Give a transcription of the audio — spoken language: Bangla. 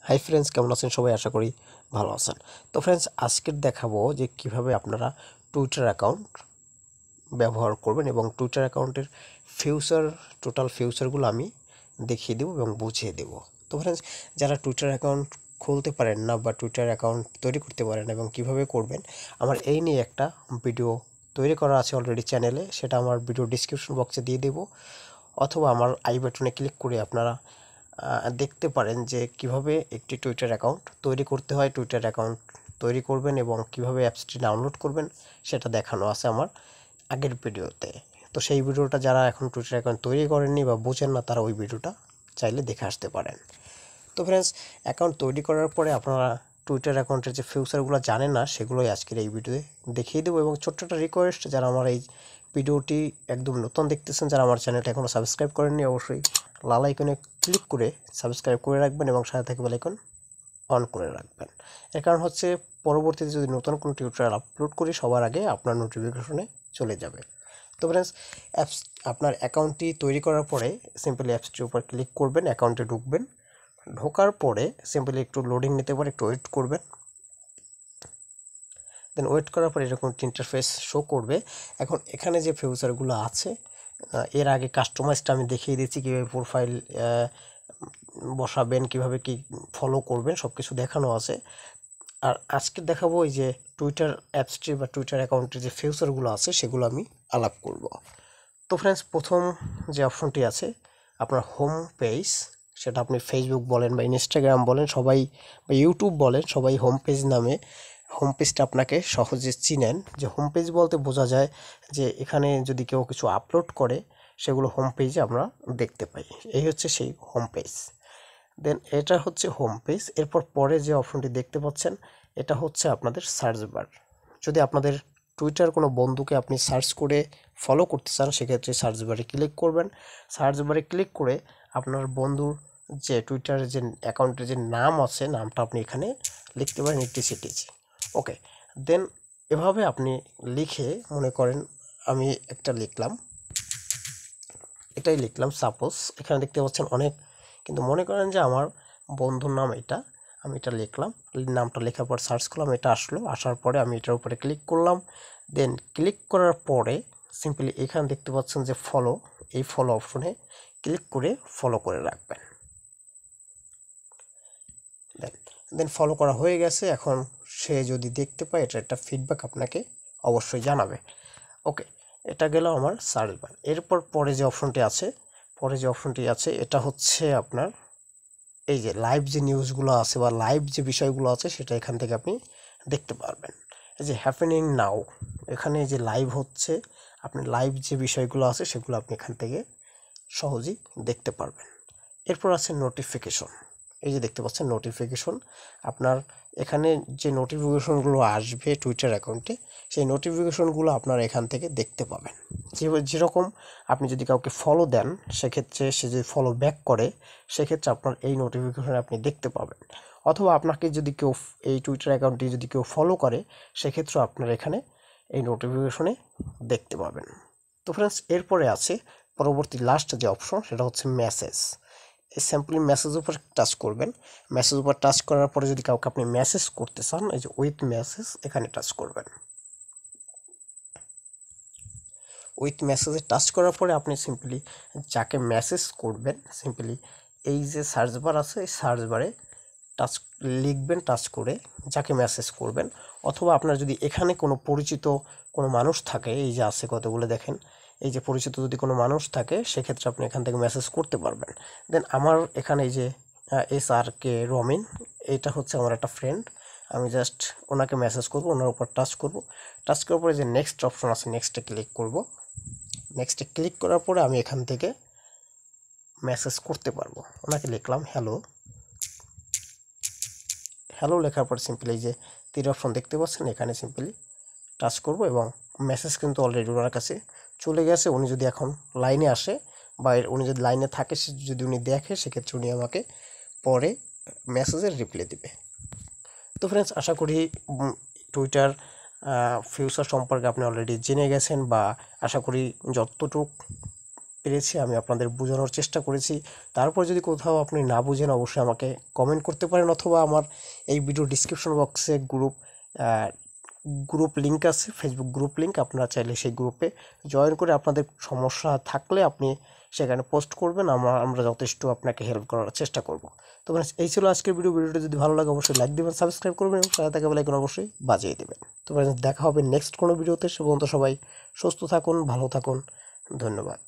হাই ফ্রেন্ডস, কেমন আছেন সবাই? আশা করি ভালো আছেন। তো ফ্রেন্ডস, আজকের দেখাবো যে কিভাবে আপনারা টুইটার অ্যাকাউন্ট ব্যবহার করবেন এবং টুইটার অ্যাকাউন্টের টোটাল ফিউচারগুলো আমি দেখিয়ে দেবো এবং বুঝিয়ে দেবো। তো ফ্রেন্ডস, যারা টুইটার অ্যাকাউন্ট খুলতে পারেন না বা টুইটার অ্যাকাউন্ট তৈরি করতে পারেন এবং কিভাবে করবেন, আমার এই নিয়ে একটা ভিডিও তৈরি করা আছে অলরেডি চ্যানেলে, সেটা আমার ভিডিও ডিসক্রিপশন বক্সে দিয়ে দেবো, অথবা আমার আই বাটনে ক্লিক করে আপনারা দেখতে পারেন যে কিভাবে একটি টুইটার অ্যাকাউন্ট তৈরি করতে হয়, টুইটার অ্যাকাউন্ট তৈরি করবেন এবং কিভাবে অ্যাপসটি ডাউনলোড করবেন সেটা দেখানো আছে আমার আগের ভিডিওতে। তো সেই ভিডিওটা যারা এখন টুইটার অ্যাকাউন্ট তৈরি করেননি বা বোঝেন না, তারা ওই ভিডিওটা চাইলে দেখে আসতে পারেন। তো ফ্রেন্ডস, অ্যাকাউন্ট তৈরি করার পরে আপনারা টুইটার অ্যাকাউন্টের যে ফিউচারগুলো জানেন না, সেগুলোই আজকের এই ভিডিওতে দেখিয়ে দেবো। এবং ছোট্ট একটা রিকোয়েস্ট, যারা আমার এই ভিডিওটি একদম নতুন দেখতেছেন, যারা আমার চ্যানেলটা এখনও সাবস্ক্রাইব করেননি, অবশ্যই লাল আইকনে ক্লিক করে সাবস্ক্রাইব করে রাখবেন এবং সাথে থেকে বেল আইকন অন করে রাখবেন। এর কারণ হচ্ছে পরবর্তীতে যদি নতুন কোনো টিউটোরিয়াল আপলোড করি, সবার আগে আপনার নোটিফিকেশনে চলে যাবে। তো ফ্রেন্ডস, অ্যাপস আপনার অ্যাকাউন্টটি তৈরি করার পরে সিম্পলি অ্যাপসটির উপর ক্লিক করবেন, অ্যাকাউন্টে ঢুকবেন। ঢোকার পরে সিম্পলি একটু লোডিং নিতে পারে, একটু ওয়েট করবেন। দেন ওয়েট করার পরে এরকম ইন্টারফেস শো করবে। এখন এখানে যে ফিউচারগুলো আছে, এর আগে কাস্টমাইজটা আমি দেখিয়ে দিচ্ছি, কীভাবে প্রোফাইল বসাবেন, কিভাবে কি ফলো করবেন, সব কিছু দেখানো আছে। আর আজকে দেখাবো এই যে টুইটার অ্যাপসটি বা টুইটার অ্যাকাউন্টের যে ফিউচারগুলো আছে সেগুলো আমি আলাপ করব। তো ফ্রেন্ডস, প্রথম যে অপশনটি আছে আপনার হোম পেজ, সেটা আপনি ফেসবুক বলেন বা ইনস্টাগ্রাম বলেন, সবাই বা ইউটিউব বলেন, সবাই হোম পেজ নামে হোম পেজটা আপনাকে সহজে চিনেন। যে হোম পেজ বলতে বোঝা যায় যে এখানে যদি কেউ কিছু আপলোড করে সেগুলো হোম পেজে আমরা দেখতে পাই। এই হচ্ছে সেই হোম পেজ। দেন এটা হচ্ছে হোম পেজ। এরপর পরে যে অপশনটি দেখতে পাচ্ছেন, এটা হচ্ছে আপনাদের সার্চ বার। যদি আপনাদের টুইটার কোনো বন্ধুকে আপনি সার্চ করে ফলো করতে চান, সেক্ষেত্রে সার্চ বারে ক্লিক করবেন। সার্চ বারে ক্লিক করে আপনার বন্ধুর যে টুইটারের যে অ্যাকাউন্টের যে নাম আছে, নামটা আপনি এখানে লিখতে পারেন ইটিসিটিজি। ওকে, দেন এভাবে আপনি লিখে, মনে করেন আমি একটা লিখলাম, এটাই লিখলাম সাপোজ। এখানে দেখতে পাচ্ছেন অনেক, কিন্তু মনে করেন যে আমার বন্ধুর নাম এটা, আমি এটা লিখলাম, নামটা লেখার পর সার্চ করলাম, এটা আসলো। আসার পরে আমি এটার উপরে ক্লিক করলাম। দেন ক্লিক করার পরে সিম্পলি এখানে দেখতে পাচ্ছেন যে ফলো, এই ফলো অপশনে ক্লিক করে ফলো করে রাখবেন। দেন দেন ফলো করা হয়ে গেছে। এখন সে যদি দেখতে পায়, এটা একটা ফিডব্যাক আপনাকে অবশ্যই জানাবে। ওকে, এটা গেল আমার সার্চ বার। এরপর পরে যে অপশনটি আছে এটা হচ্ছে আপনার এই যে লাইভ যে নিউজগুলো আছে বা লাইভ যে বিষয়গুলো আছে, সেটা এখান থেকে আপনি দেখতে পারবেন। এই যে হ্যাপেনিং নাও, এখানে যে লাইভ হচ্ছে, আপনি লাইভ যে বিষয়গুলো আছে সেগুলো আপনি এখান থেকে সহজেই দেখতে পারবেন। এরপর আছে নোটিফিকেশন। এই যে দেখতে পাচ্ছেন নোটিফিকেশন, আপনার এখানে যে নোটিফিকেশনগুলো আসবে টুইটার অ্যাকাউন্টে, সেই নোটিফিকেশনগুলো আপনারা এখান থেকে দেখতে পাবেন। যেরকম আপনি যদি কাউকে ফলো দেন, সেক্ষেত্রে সে যদি ফলো ব্যাক করে, সেক্ষেত্রে আপনার এই নোটিফিকেশন আপনি দেখতে পাবেন। অথবা আপনাকে যদি কেউ এই টুইটার অ্যাকাউন্টটি যদি কেউ ফলো করে, সেক্ষেত্রে আপনার এখানে এই নোটিফিকেশনে দেখতে পাবেন। তো ফ্রেন্ডস, এরপরে আছে পরবর্তী লাস্ট যে অপশন, সেটা হচ্ছে মেসেজ। এই সিম্পলি মেসেজ উপর টাচ করবেন। মেসেজ উপর টাচ করার পরে যদি কাউকে আপনি মেসেজ করতে চান, এই যে উইথ মেসেজ এখানে টাচ করবেন। উইথ মেসেজে টাচ করার পরে আপনি সিম্পলি যাকে মেসেজ করবেন, সিম্পলি এই যে সার্চ বার আছে, এই সার্চ বারে টাচ লিখবেন, টাচ করে যাকে মেসেজ করবেন। অথবা আপনার যদি এখানে কোনো পরিচিত কোনো মানুষ থাকে, এই যে আছে কতগুলো দেখেন, এই যে পরিচিত যদি কোনো মানুষ থাকে, সেক্ষেত্রে আপনি এখান থেকে মেসেজ করতে পারবেন। দেন আমার এখানে এই যে SRK রমিন, এটা হচ্ছে আমার একটা ফ্রেন্ড, আমি জাস্ট ওনাকে মেসেজ করব, ওনার উপর টাচ করব। টাচ করার পরে যে নেক্সট অপশন আছে, নেক্সটে ক্লিক করব। নেক্সটে ক্লিক করার পরে আমি এখান থেকে মেসেজ করতে পারবো। ওনাকে লিখলাম হ্যালো। হ্যালো লেখার পর সিম্পলি এই যে তীর অপশন দেখতে পাচ্ছেন, এখানে সিম্পলি টাচ করব এবং মেসেজ কিন্তু অলরেডি ওনার কাছে চলে গেছে। উনি যদি এখন লাইনে আসে বা উনি যদি লাইনে থাকে, যদি উনি দেখে, সেক্ষেত্রে উনি আমাকে পরে মেসেজের রিপ্লাই দেবে। তো ফ্রেন্ডস, আশা করি টুইটার ফিউচার সম্পর্কে আপনি অলরেডি জেনে গেছেন, বা আশা করি যতটুক পেরেছি, আমি আপনাদের বোঝানোর চেষ্টা করেছি। তারপর যদি কোথাও আপনি না বুঝেন অবশ্যই আমাকে কমেন্ট করতে পারেন, অথবা আমার এই ভিডিও ডিসক্রিপশন বক্সে গ্রুপ লিঙ্ক আছে, ফেসবুক গ্রুপ লিঙ্ক, আপনারা চাইলে সেই গ্রুপে জয়েন করে আপনাদের সমস্যা থাকলে আপনি সেখানে পোস্ট করবেন, আমরা যথেষ্ট আপনাকে হেল্প করার চেষ্টা করব। তো ফ্রেন্ডস, এই ছিল আজকের ভিডিওটা যদি ভালো লাগে অবশ্যই লাইক দেবেন, সাবস্ক্রাইব করবেন এবং সাথে থাকা বেল আইকন অবশ্যই বাজিয়ে দেবেন। তো ফ্রেন্ডস, দেখা হবে নেক্সট কোনো ভিডিওতে। সে পর্যন্ত সবাই সুস্থ থাকুন, ভালো থাকুন, ধন্যবাদ।